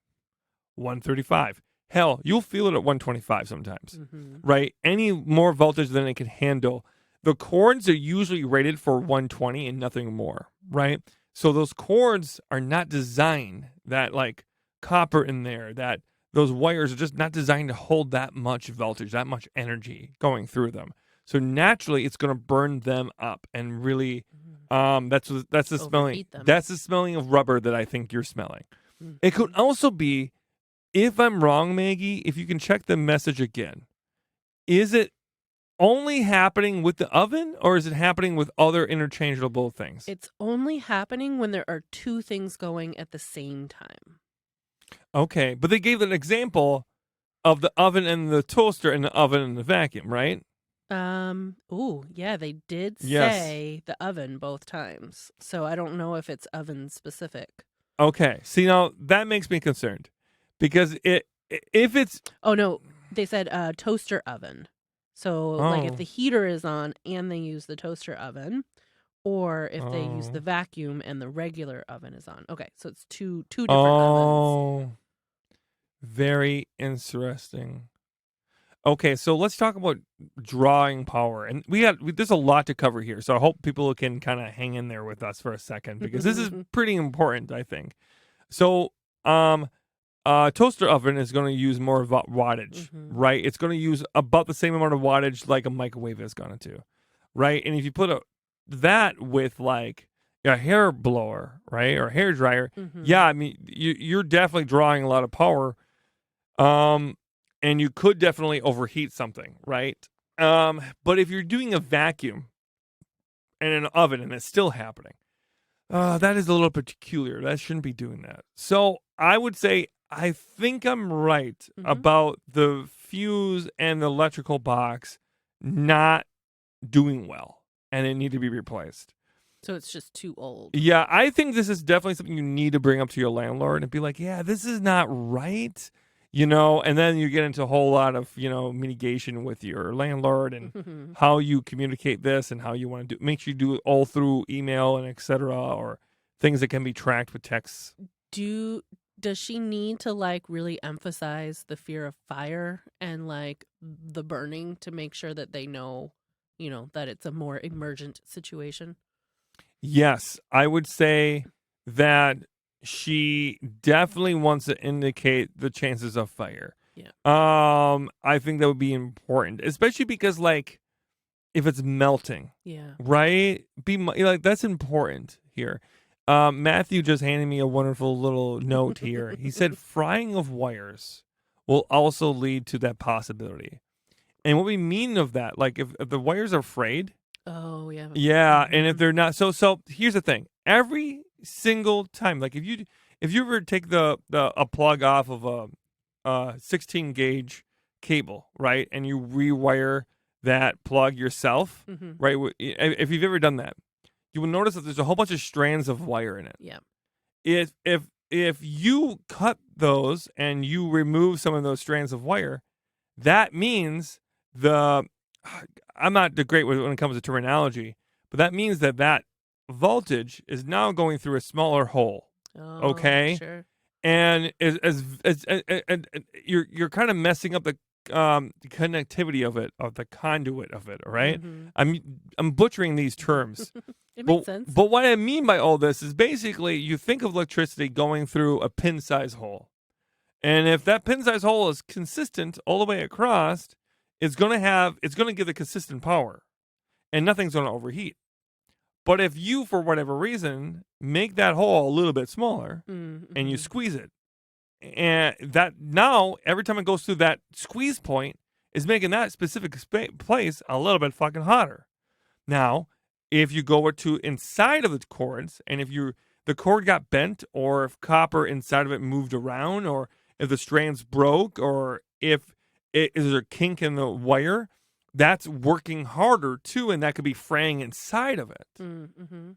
A: 135, hell, you'll feel it at 125 sometimes, right? Any more voltage than it can handle. The cords are usually rated for 120 and nothing more, right? So those cords are not designed, that like copper in there, that those wires are just not designed to hold that much voltage, that much energy going through them. So naturally, it's going to burn them up and really, that's the smelling.
C: them.
A: That's the smelling of rubber that I think you're smelling. It could also be, if I'm wrong, Maggie, if you can check the message again, is it only happening with the oven, or is it happening with other interchangeable things?
C: It's only happening when there are two things going at the same time.
A: Okay, but they gave an example of the oven and the toaster and the oven and the vacuum, right?
C: Oh, yeah, they did
A: Yes.
C: say the oven both times. So I don't know if it's oven specific.
A: Okay, see, now that makes me concerned, because if it's...
C: Oh, no, they said toaster oven. So, like, if the heater is on and they use the toaster oven, or if they use the vacuum and the regular oven is on. Okay, so it's two different ovens.
A: Very interesting. Okay, so let's talk about drawing power. And there's a lot to cover here, so I hope people can kind of hang in there with us for a second, because this is pretty important, I think. So, toaster oven is going to use more wattage, right? It's going to use about the same amount of wattage like a microwave is going to, right? And if you put that with like a hair blower, right, or a hair dryer, yeah, I mean, you're definitely drawing a lot of power, and you could definitely overheat something, right? But if you're doing a vacuum and an oven and it's still happening, that is a little peculiar. That shouldn't be doing that. So I would say, I think I'm right about the fuse and the electrical box not doing well, and it need to be replaced.
C: So it's just too old.
A: Yeah, I think this is definitely something you need to bring up to your landlord and be like, yeah, this is not right, and then you get into a whole lot of, mitigation with your landlord and how you communicate this and how you want to make sure you do it all through email and et cetera, or things that can be tracked with texts.
C: Does she need to like really emphasize the fear of fire and like the burning to make sure that they know, that it's a more emergent situation?
A: Yes, I would say that she definitely wants to indicate the chances of fire.
C: Yeah.
A: I think that would be important, especially because like if it's melting, right? That's important here. Matthew just handed me a wonderful little note here. He said frying of wires will also lead to that possibility. And what we mean of that, like if the wires are frayed.
C: Oh, yeah.
A: Yeah, and if they're not, so here's the thing. Every single time, like if you ever take a plug off of a 16 gauge cable, right, and you rewire that plug yourself, right? If you've ever done that, you will notice that there's a whole bunch of strands of wire in it.
C: Yeah.
A: If you cut those and you remove some of those strands of wire, that means I'm not great when it comes to terminology, but that means that voltage is now going through a smaller hole.
C: Oh,
A: Okay.
C: Sure.
A: And and you're kind of messing up the connectivity of the conduit of it. All right? I'm butchering these terms.
C: It makes sense.
A: But what I mean by all this is basically you think of electricity going through a pin size hole. And if that pin size hole is consistent all the way across, it's going to give the consistent power and nothing's going to overheat. But if you, for whatever reason, make that hole a little bit smaller and you squeeze it, and that now every time it goes through that squeeze point is making that specific place a little bit fucking hotter. Now, if you go to inside of the cords, and if the cord got bent, or if copper inside of it moved around, or if the strands broke, or if is there a kink in the wire, that's working harder too, and that could be fraying inside of it.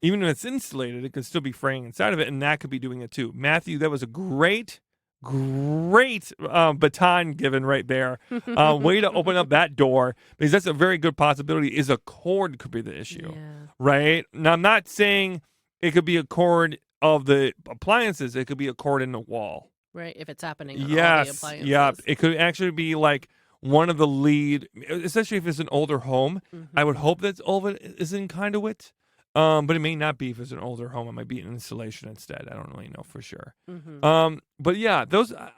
A: Even if it's insulated, it could still be fraying inside of it, and that could be doing it too. Matthew, that was a great baton given right there. Way to open up that door, because that's a very good possibility. Is a cord could be the issue, right? Now, I'm not saying it could be a cord of the appliances. It could be a cord in the wall.
C: Right, if it's happening on all the appliances.
A: Yeah. It could actually be like one of the lead, especially if it's an older home. I would hope that all of it is in conduit, but it may not be if it's an older home. It might be an insulation instead. I don't really know for sure. But yeah,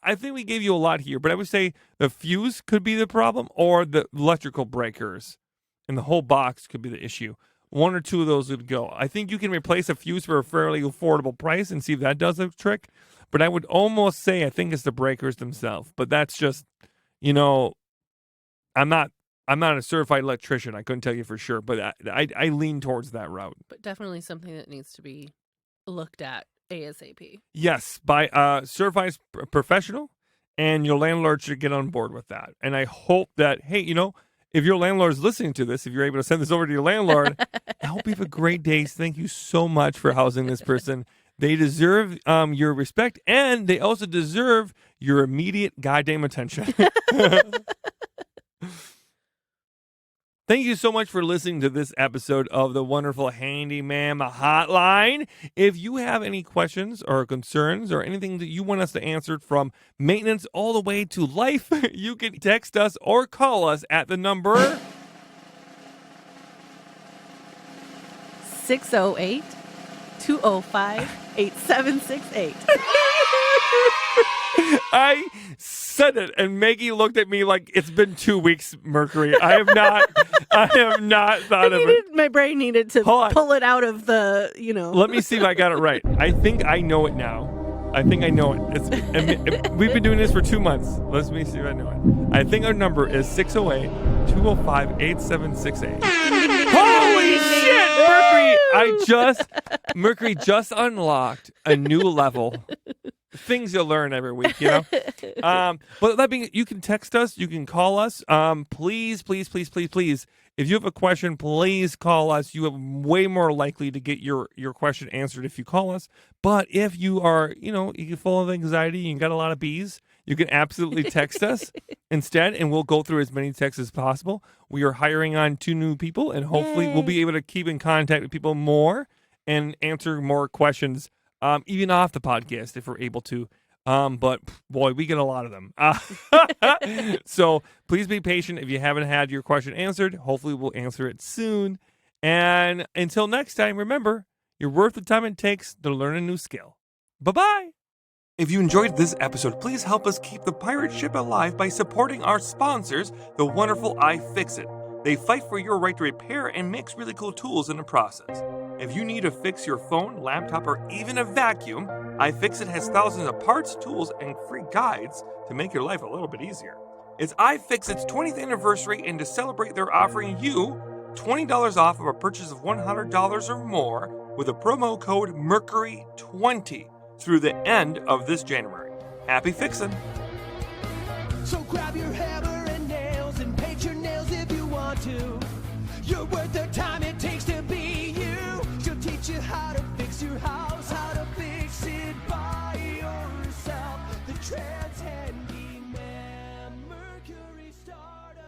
A: I think we gave you a lot here, but I would say the fuse could be the problem, or the electrical breakers, and the whole box could be the issue. One or two of those would go. I think you can replace a fuse for a fairly affordable price and see if that does the trick. But I would almost say I think it's the breakers themselves. But that's just, I'm not a certified electrician. I couldn't tell you for sure, but I lean towards that route.
C: But definitely something that needs to be looked at ASAP.
A: Yes, by a certified professional, and your landlord should get on board with that. And I hope that, hey, if your landlord is listening to this, if you're able to send this over to your landlord, I hope you have a great day. Thank you so much for housing this person. They deserve your respect, and they also deserve your immediate goddamn attention. Thank you so much for listening to this episode of the wonderful Handy Ma'am Hotline. If you have any questions or concerns or anything that you want us to answer, from maintenance all the way to life, you can text us or call us at the number
C: 608-205-8768.
A: I said it, and Maggie looked at me like it's been 2 weeks, Mercury. I have not thought of it.
C: My brain needed to pull it out of the,
A: Let me see if I got it right. I think I know it now. I think I know it. We've been doing this for 2 months. Let me see if I know it. I think our number is 608-205-8768. Holy shit, Mercury just unlocked a new level. Things you'll learn every week, But that being, you can text us, you can call us. Please, if you have a question, please call us. You are way more likely to get your question answered if you call us. But if you are, you're full of anxiety and you got a lot of bees, you can absolutely text us instead, and we'll go through as many texts as possible. We are hiring on 2 new people, and hopefully we'll be able to keep in contact with people more and answer more questions, even off the podcast if we're able to. But boy, we get a lot of them. So please be patient. If you haven't had your question answered, hopefully we'll answer it soon. And until next time, remember, you're worth the time it takes to learn a new skill. Bye-bye. If you enjoyed this episode, please help us keep the pirate ship alive by supporting our sponsors, the wonderful iFixit. They fight for your right to repair and mix really cool tools in the process. If you need to fix your phone, laptop, or even a vacuum, iFixit has thousands of parts, tools, and free guides to make your life a little bit easier. It's iFixit's 20th anniversary, and to celebrate, they're offering you $20 off of a purchase of $100 or more with a promo code MERCURY20 through the end of this January. Happy fixin'!
B: So grab your hammer and nails and paint your nails if you want to. You're worth the time it takes to be you. She'll teach you how to fix your house, how to fix it by yourself. The Trans Handy Ma'am Mercury Stardust.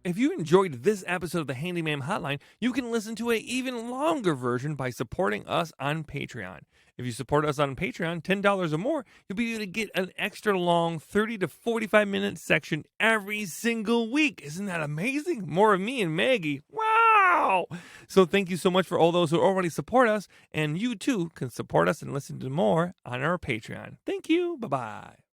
A: if you enjoyed this episode of the Handy Ma'am Hotline, you can listen to an even longer version by supporting us on Patreon. If you support us on Patreon, $10 or more, you'll be able to get an extra long 30 to 45-minute section every single week. Isn't that amazing? More of me and Maggie. Wow! So thank you so much for all those who already support us, and you too can support us and listen to more on our Patreon. Thank you. Bye-bye.